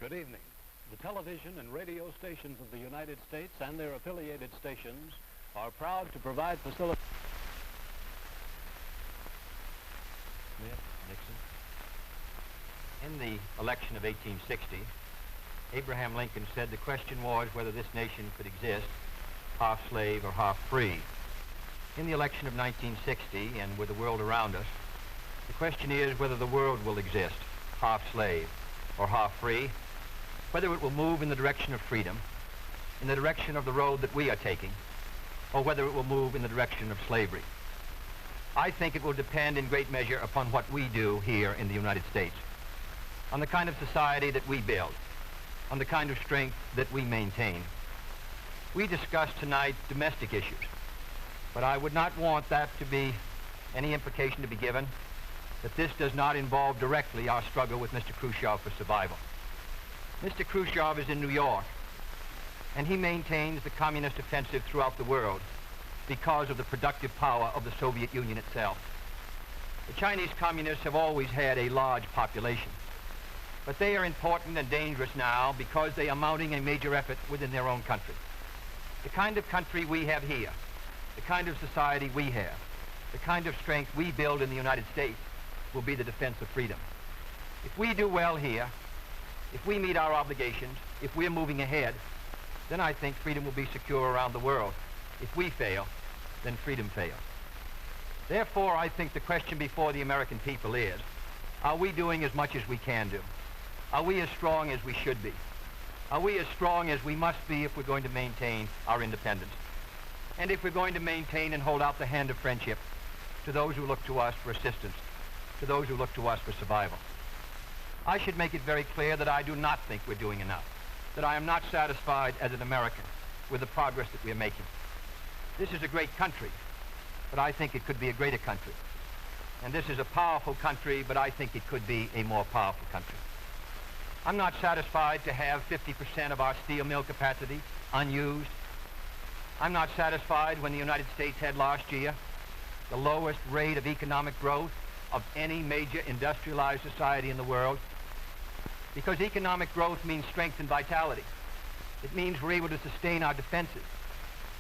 Good evening. The television and radio stations of the United States and their affiliated stations are proud to provide facilities. Nixon. In the election of 1860, Abraham Lincoln said the question was whether this nation could exist half slave or half free. In the election of 1960, and with the world around us, the question is whether the world will exist half slave or half free, whether it will move in the direction of freedom, in the direction of the road that we are taking, or whether it will move in the direction of slavery. I think it will depend in great measure upon what we do here in the United States, on the kind of society that we build, on the kind of strength that we maintain. We discussed tonight domestic issues, but I would not want that to be any implication to be given that this does not involve directly our struggle with Mr. Khrushchev for survival. Mr. Khrushchev is in New York, and he maintains the communist offensive throughout the world because of the productive power of the Soviet Union itself. The Chinese communists have always had a large population, but they are important and dangerous now because they are mounting a major effort within their own country. The kind of country we have here, the kind of society we have, the kind of strength we build in the United States will be the defense of freedom. If we do well here, if we meet our obligations, if we're moving ahead, then I think freedom will be secure around the world. If we fail, then freedom fails. Therefore, I think the question before the American people is, are we doing as much as we can do? Are we as strong as we should be? Are we as strong as we must be if we're going to maintain our independence? And if we're going to maintain and hold out the hand of friendship to those who look to us for assistance, to those who look to us for survival? I should make it very clear that I do not think we're doing enough, that I am not satisfied as an American with the progress that we are making. This is a great country, but I think it could be a greater country. And this is a powerful country, but I think it could be a more powerful country. I'm not satisfied to have 50% of our steel mill capacity unused. I'm not satisfied when the United States had last year the lowest rate of economic growth of any major industrialized society in the world, because economic growth means strength and vitality. It means we're able to sustain our defenses.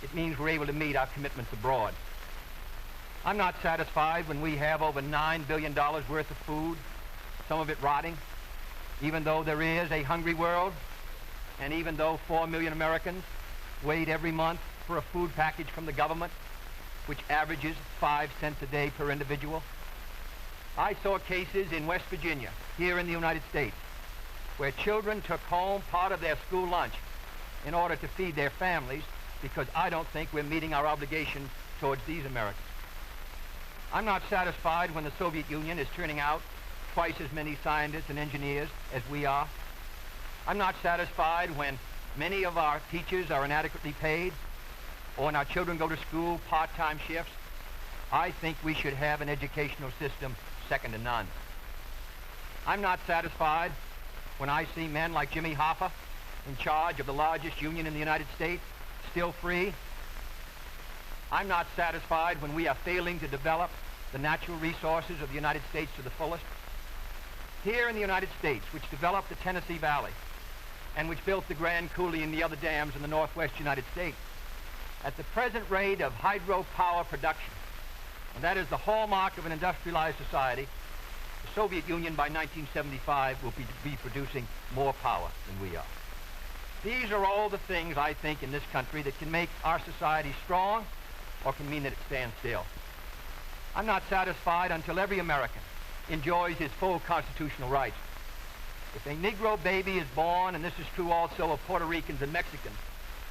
It means we're able to meet our commitments abroad. I'm not satisfied when we have over $9 billion worth of food, some of it rotting, even though there is a hungry world, and even though 4 million Americans wait every month for a food package from the government, which averages 5 cents a day per individual. I saw cases in West Virginia, here in the United States, where children took home part of their school lunch in order to feed their families, because I don't think we're meeting our obligation towards these Americans. I'm not satisfied when the Soviet Union is turning out twice as many scientists and engineers as we are. I'm not satisfied when many of our teachers are inadequately paid, or when our children go to school part-time shifts. I think we should have an educational system second to none. I'm not satisfied when I see men like Jimmy Hoffa in charge of the largest union in the United States, still free. I'm not satisfied when we are failing to develop the natural resources of the United States to the fullest. Here in the United States, which developed the Tennessee Valley and which built the Grand Coulee and the other dams in the northwest United States, at the present rate of hydropower production, and that is the hallmark of an industrialized society, the Soviet Union by 1975 will be producing more power than we are. These are all the things, I think, in this country that can make our society strong or can mean that it stands still. I'm not satisfied until every American enjoys his full constitutional rights. If a Negro baby is born, and this is true also of Puerto Ricans and Mexicans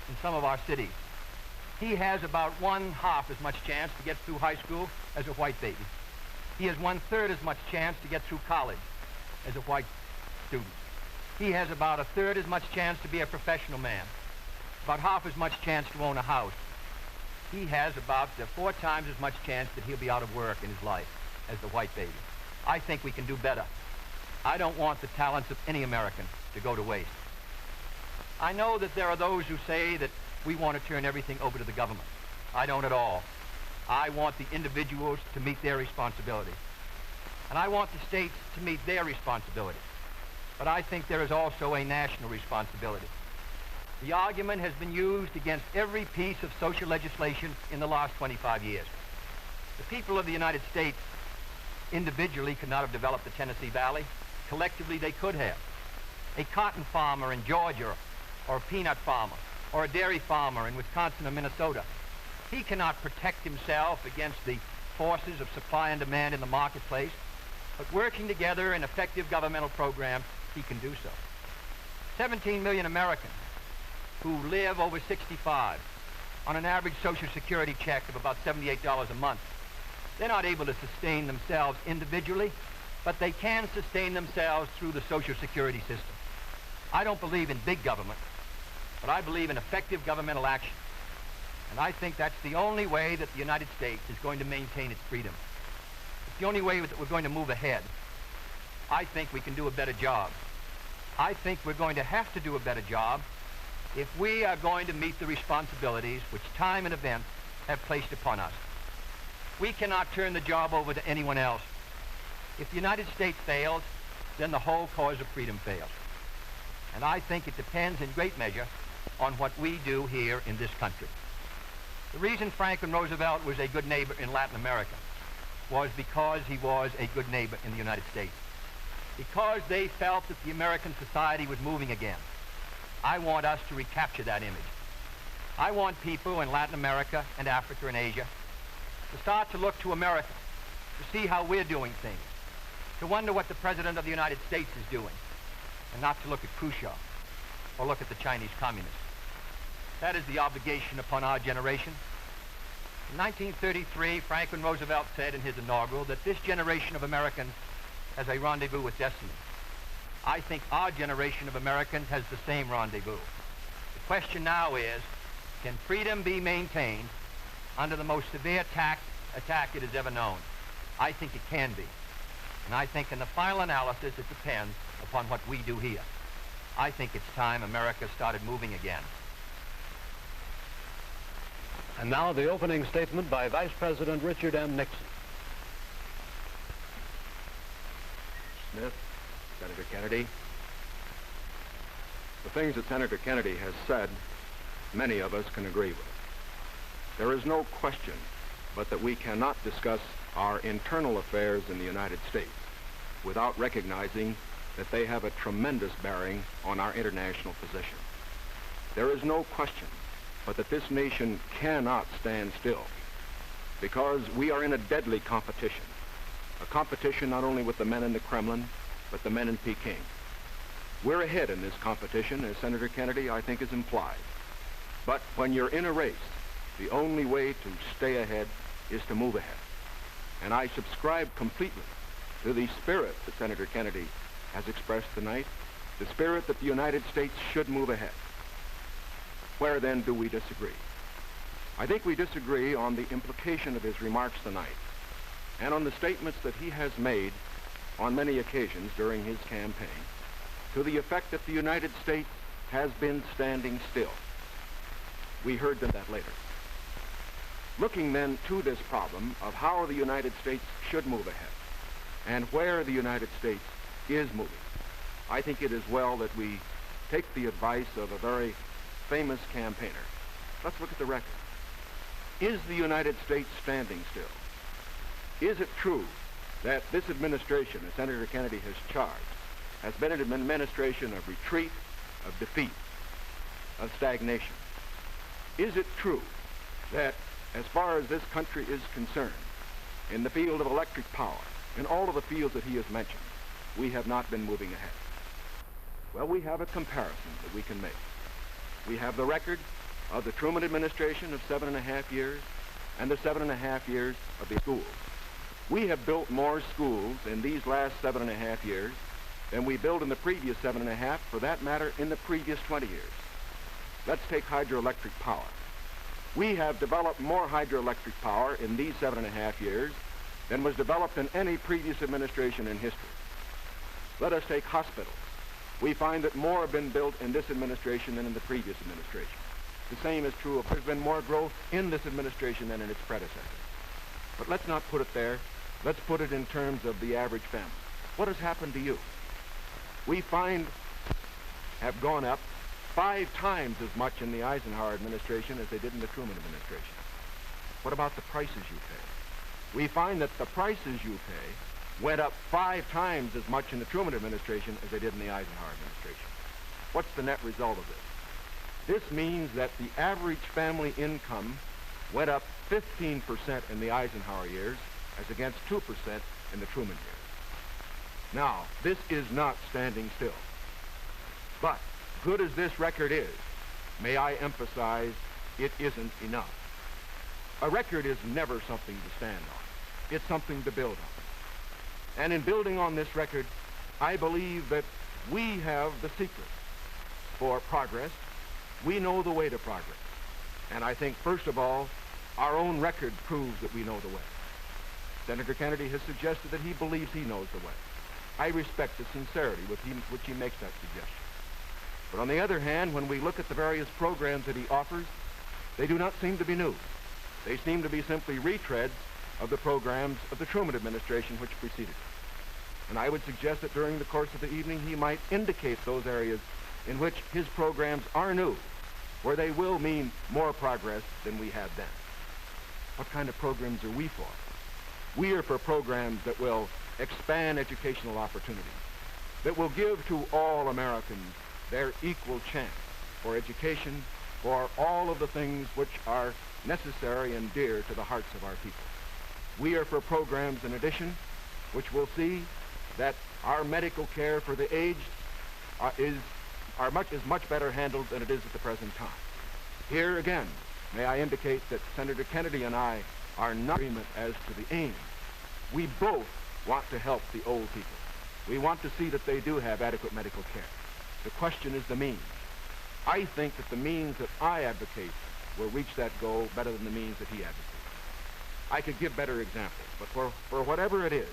in some of our cities, he has about 1/2 as much chance to get through high school as a white baby. He has 1/3 as much chance to get through college as a white student. He has about 1/3 as much chance to be a professional man, about 1/2 as much chance to own a house. He has about 4 times as much chance that he'll be out of work in his life as the white baby. I think we can do better. I don't want the talents of any American to go to waste. I know that there are those who say that we want to turn everything over to the government. I don't at all. I want the individuals to meet their responsibility. And I want the states to meet their responsibility. but I think there is also a national responsibility. The argument has been used against every piece of social legislation in the last 25 years. The people of the United States individually could not have developed the Tennessee Valley. Collectively, they could have. A cotton farmer in Georgia, or a peanut farmer, or a dairy farmer in Wisconsin or Minnesota, he cannot protect himself against the forces of supply and demand in the marketplace, but working together in effective governmental programs, he can do so. 17 million Americans who live over 65 on an average Social Security check of about $78 a month. They're not able to sustain themselves individually, but they can sustain themselves through the Social Security system. I don't believe in big government, but I believe in effective governmental action. And I think that's the only way that the United States is going to maintain its freedom. It's the only way that we're going to move ahead. I think we can do a better job. I think we're going to have to do a better job if we are going to meet the responsibilities which time and events have placed upon us. We cannot turn the job over to anyone else. If the United States fails, then the whole cause of freedom fails. And I think it depends in great measure on what we do here in this country. The reason Franklin Roosevelt was a good neighbor in Latin America was because he was a good neighbor in the United States. Because they felt that the American society was moving again. I want us to recapture that image. I want people in Latin America and Africa and Asia to start to look to America, to see how we're doing things, to wonder what the President of the United States is doing, and not to look at Khrushchev or look at the Chinese communists. That is the obligation upon our generation. In 1933, Franklin Roosevelt said in his inaugural that this generation of Americans has a rendezvous with destiny. I think our generation of Americans has the same rendezvous. The question now is, can freedom be maintained under the most severe attack it has ever known? I think it can be. And I think in the final analysis, it depends upon what we do here. I think it's time America started moving again. And now the opening statement by Vice President Richard M. Nixon. Smith, Senator Kennedy. The things that Senator Kennedy has said, many of us can agree with. There is no question but that we cannot discuss our internal affairs in the United States without recognizing that they have a tremendous bearing on our international position. There is no question but that this nation cannot stand still because we are in a deadly competition. A competition not only with the men in the Kremlin, but the men in Peking. We're ahead in this competition, as Senator Kennedy, I think, has implied. But when you're in a race, the only way to stay ahead is to move ahead. And I subscribe completely to the spirit that Senator Kennedy has expressed tonight, the spirit that the United States should move ahead. Where then do we disagree? I think we disagree on the implication of his remarks tonight and on the statements that he has made on many occasions during his campaign to the effect that the United States has been standing still. We heard that later. Looking then to this problem of how the United States should move ahead and where the United States is moving, I think it is well that we take the advice of a very famous campaigner. Let's look at the record. Is the United States standing still? Is it true that this administration, as Senator Kennedy has charged, has been an administration of retreat, of defeat, of stagnation? Is it true that as far as this country is concerned, in the field of electric power, in all of the fields that he has mentioned, we have not been moving ahead? Well, we have a comparison that we can make. We have the record of the Truman administration of 7.5 years and the 7.5 years of the schools. We have built more schools in these last 7.5 years than we built in the previous 7.5, for that matter, in the previous 20 years. Let's take hydroelectric power. We have developed more hydroelectric power in these 7.5 years than was developed in any previous administration in history. Let us take hospitals. We find that more have been built in this administration than in the previous administration. The same is true of there's been more growth in this administration than in its predecessor. But let's not put it there. Let's put it in terms of the average family. What has happened to you? we find have gone up 5 times as much in the Eisenhower administration as they did in the Truman administration. What about the prices you pay? We find that the prices you pay went up 5 times as much in the Truman administration as they did in the Eisenhower administration. What's the net result of this? This means that the average family income went up 15% in the Eisenhower years as against 2% in the Truman years. Now, this is not standing still. But, good as this record is, may I emphasize, it isn't enough. A record is never something to stand on. It's something to build on. And in building on this record, I believe that we have the secret for progress. We know the way to progress. And I think, first of all, our own record proves that we know the way. Senator Kennedy has suggested that he believes he knows the way. I respect the sincerity with which he makes that suggestion. But on the other hand, when we look at the various programs that he offers, they do not seem to be new. They seem to be simply retreads of the programs of the Truman administration which preceded it. And I would suggest that during the course of the evening he might indicate those areas in which his programs are new, where they will mean more progress than we had then. What kind of programs are we for? We are for programs that will expand educational opportunities, that will give to all Americans their equal chance for education, for all of the things which are necessary and dear to the hearts of our people. We are for programs, in addition, which will see that our medical care for the aged is much better handled than it is at the present time. Here again, may I indicate that Senator Kennedy and I are not in agreement as to the aim. We both want to help the old people. We want to see that they do have adequate medical care. The question is the means. I think that the means that I advocate will reach that goal better than the means that he advocates. I could give better examples, but for whatever it is,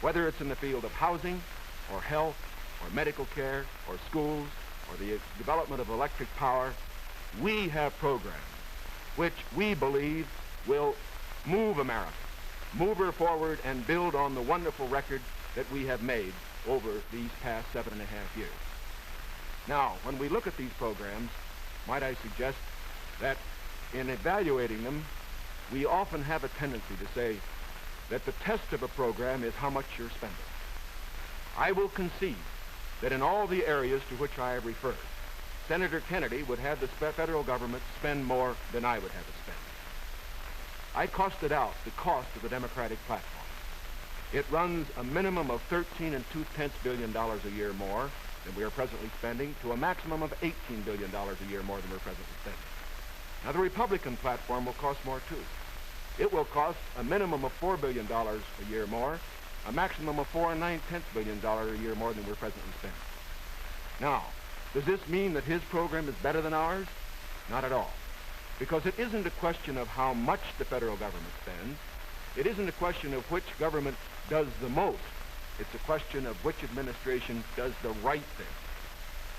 whether it's in the field of housing, or health, or medical care, or schools, or the development of electric power, we have programs which we believe will move America, move her forward and build on the wonderful record that we have made over these past 7.5 years. Now, when we look at these programs, might I suggest that in evaluating them, we often have a tendency to say that the test of a program is how much you're spending. I will concede that in all the areas to which I have referred, Senator Kennedy would have the federal government spend more than I would have it spend. I costed out the cost of the Democratic platform. It runs a minimum of $13.2 billion a year more than we are presently spending to a maximum of $18 billion a year more than we're presently spending. Now, the Republican platform will cost more, too. It will cost a minimum of $4 billion a year more, a maximum of $4.9 billion a year more than we're presently spending. Now, does this mean that his program is better than ours? Not at all. Because it isn't a question of how much the federal government spends. It isn't a question of which government does the most. It's a question of which administration does the right thing.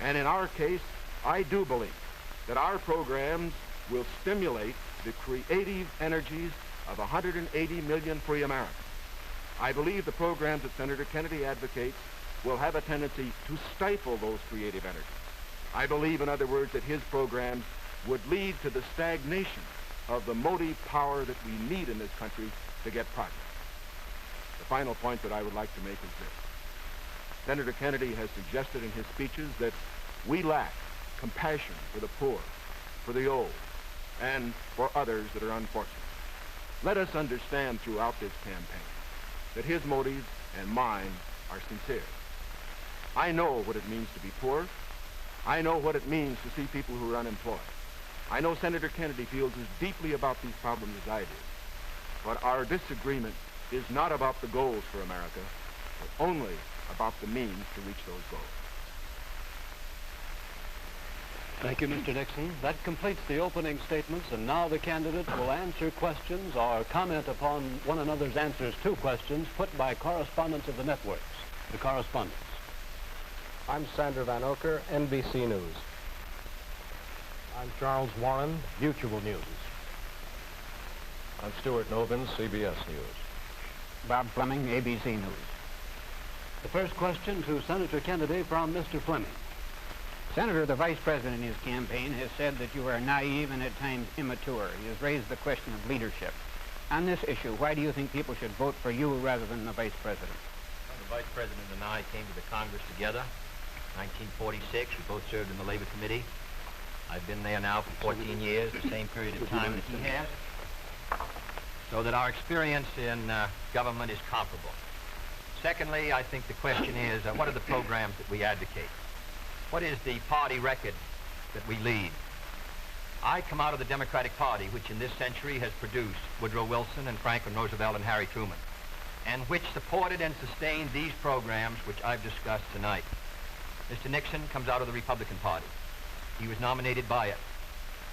And in our case, I do believe that our programs will stimulate the creative energies of 180 million free Americans. I believe the programs that Senator Kennedy advocates will have a tendency to stifle those creative energies. I believe, in other words, that his programs would lead to the stagnation of the motive power that we need in this country to get progress. The final point that I would like to make is this. Senator Kennedy has suggested in his speeches that we lack compassion for the poor, for the old, and for others that are unfortunate. Let us understand throughout this campaign that his motives and mine are sincere. I know what it means to be poor. I know what it means to see people who are unemployed. I know Senator Kennedy feels as deeply about these problems as I do. But our disagreement is not about the goals for America, but only about the means to reach those goals. Thank you, Mr. Nixon. That completes the opening statements, and now the candidates will answer questions or comment upon one another's answers to questions put by correspondents of the networks. The correspondents. I'm Sandra Van Oker, NBC News. I'm Charles Warren, Mutual News. I'm Stuart Novin, CBS News. Bob Fleming, ABC News. The first question to Senator Kennedy from Mr. Fleming. Senator, the Vice President in his campaign has said that you are naive and at times immature. He has raised the question of leadership. On this issue, why do you think people should vote for you rather than the Vice President? Well, the Vice President and I came to the Congress together in 1946. We both served in the Labor Committee. I've been there now for 14 years, the same period of time that he has, so that our experience in government is comparable. Secondly, I think the question is, what are the programs that we advocate? What is the party record that we lead? I come out of the Democratic Party, which in this century has produced Woodrow Wilson and Franklin Roosevelt and Harry Truman, and which supported and sustained these programs which I've discussed tonight. Mr. Nixon comes out of the Republican Party. He was nominated by it.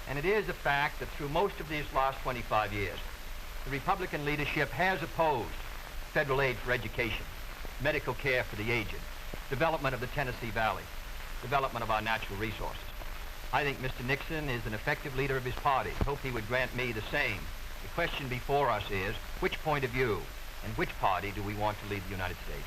And it is a fact that through most of these last 25 years, the Republican leadership has opposed federal aid for education, medical care for the aged, development of the Tennessee Valley, development of our natural resources. I think Mr. Nixon is an effective leader of his party. I hope he would grant me the same. The question before us is, which point of view and which party do we want to lead the United States?